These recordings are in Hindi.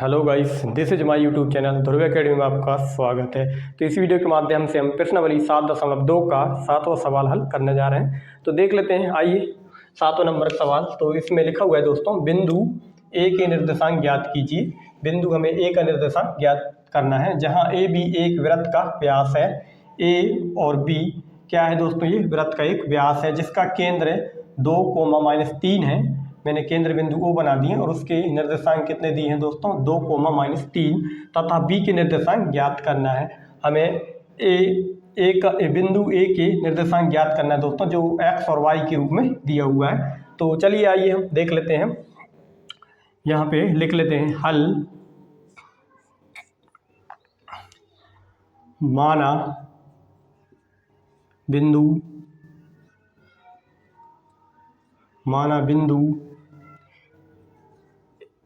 Hello guys, this is my YouTube channel Dhruv academy में आपका स्वागत है। तो इस वीडियो के माध्यम से हम प्रश्नावली 7.2 का 7वां सवाल हल करने जा रहे हैं। तो देख लेते हैं, आइए 7वां नंबर का सवाल। तो इसमें लिखा हुआ है दोस्तों, बिंदु ए के निर्देशांक ज्ञात कीजिए। बिंदु हमें ए का निर्देशांक ज्ञात करना है, जहाँ ए बी एक वृत्त का व्यास है। ए और बी क्या है दोस्तों, ये वृत्त का एक व्यास है जिसका केंद्र 2, -3 है। मैंने केंद्र बिंदु O बना दिए और उसके निर्देशांक कितने दिए हैं दोस्तों, 2, -3 तथा B के निर्देशांक ज्ञात करना है। हमें बिंदु A के निर्देशांक ज्ञात करना है दोस्तों, जो X और Y के रूप में दिया हुआ है। तो चलिए आइए हम देख लेते हैं। यहाँ पे लिख लेते हैं हल। माना बिंदु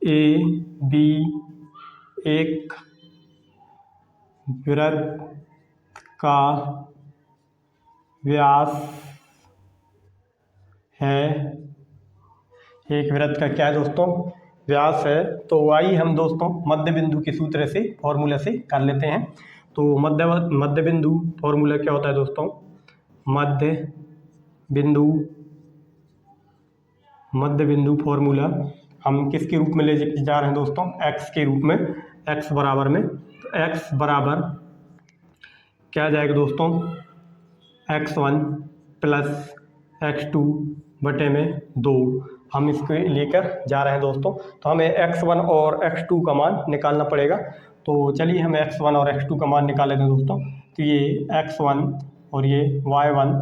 ए बी एक वृत्त का व्यास है। एक वृत्त का क्या है दोस्तों, व्यास है। तो आइए हम दोस्तों मध्य बिंदु के सूत्र से फॉर्मूला से कर लेते हैं। तो मध्य बिंदु फॉर्मूला क्या होता है दोस्तों, मध्य बिंदु फॉर्मूला हम किसके रूप में ले जा रहे हैं दोस्तों, x के रूप में। x बराबर में, तो x बराबर क्या जाएगा दोस्तों, x1 प्लस x2 बटे में 2। हम इसको लेकर जा रहे हैं दोस्तों। तो हमें x1 और x2 का मान निकालना पड़ेगा। तो चलिए हम x1 और x2 का मान निकाल लेते हैं दोस्तों। तो ये x1 और ये y1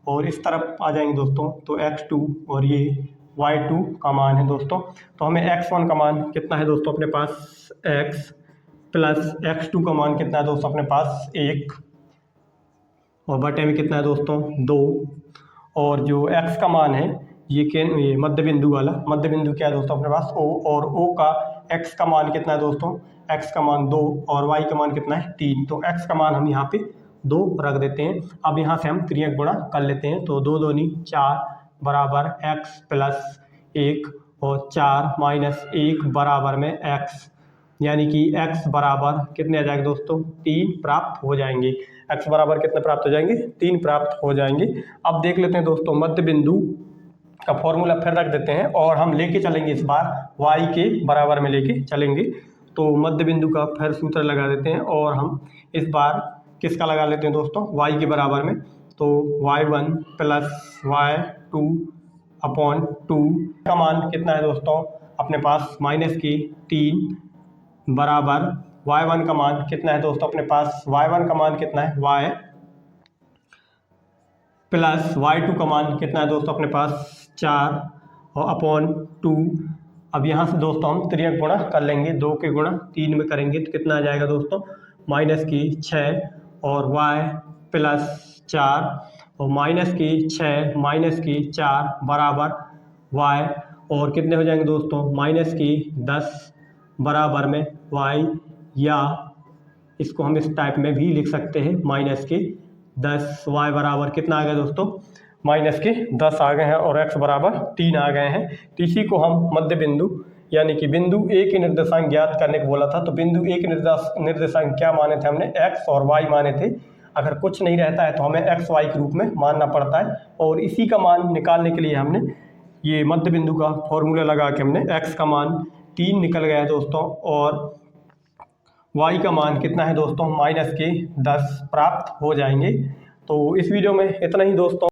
और इस तरफ आ जाएंगे दोस्तों, तो x2 और ये y2 का मान है दोस्तों। तो हमें x1 का मान कितना है दोस्तों अपने पास, x प्लस x2 का मान कितना है दोस्तों अपने पास 1 और बटे में कितना है दोस्तों 2। और जो x का मान है ये मध्य बिंदु वाला, मध्य बिंदु क्या है दोस्तों अपने पास O, और O का x का मान कितना है दोस्तों, x का मान 2 और y का मान कितना है 3। तो x का मान हम यहाँ पे 2 रख देते हैं। अब यहाँ से हम त्रियक गुणा कर लेते हैं। तो 2 दूनी 4 बराबर x प्लस 1 और 4 माइनस 1 बराबर में x, यानी कि x बराबर कितने आ जाएंगे दोस्तों, 3 प्राप्त हो जाएंगे। x बराबर कितने प्राप्त हो जाएंगे, 3 प्राप्त हो जाएंगे। अब देख लेते हैं दोस्तों, मध्य बिंदु का फॉर्मूला फिर रख देते हैं और हम लेके चलेंगे इस बार y के बराबर में लेके चलेंगे। तो मध्य बिंदु का फिर सूत्र लगा देते हैं और हम इस बार किसका लगा लेते हैं दोस्तों, y के बराबर में। तो y1 प्लस y2 अपॉन 2 का मान कितना है दोस्तों अपने पास -3 बराबर y1 का मान कितना है दोस्तों अपने पास, y1 का मान कितना है y प्लस y2 का मान कितना है दोस्तों अपने पास 4 और अपॉन 2। अब यहाँ से दोस्तों हम त्रियक गुणा कर लेंगे, 2 के गुणा 3 में करेंगे तो कितना आ जाएगा दोस्तों, -6 और y प्लस 4 और -6 बराबर y और कितने हो जाएंगे दोस्तों, -10 बराबर में y, या इसको हम इस टाइप में भी लिख सकते हैं -10। y बराबर कितना आ गया दोस्तों, -10 आ गए हैं और x बराबर 3 आ गए हैं। तो इसी को हम मध्य बिंदु यानी कि बिंदु A के निर्देशांक ज्ञात करने को बोला था। तो बिंदु A के निर्देशांक क्या माने थे हमने, x और y माने थे। अगर कुछ नहीं रहता है तो हमें x y के रूप में मानना पड़ता है, और इसी का मान निकालने के लिए हमने ये मध्य बिंदु का फॉर्मूला लगा के हमने x का मान 3 निकल गया है दोस्तों, और y का मान कितना है दोस्तों, -10 प्राप्त हो जाएंगे। तो इस वीडियो में इतना ही दोस्तों।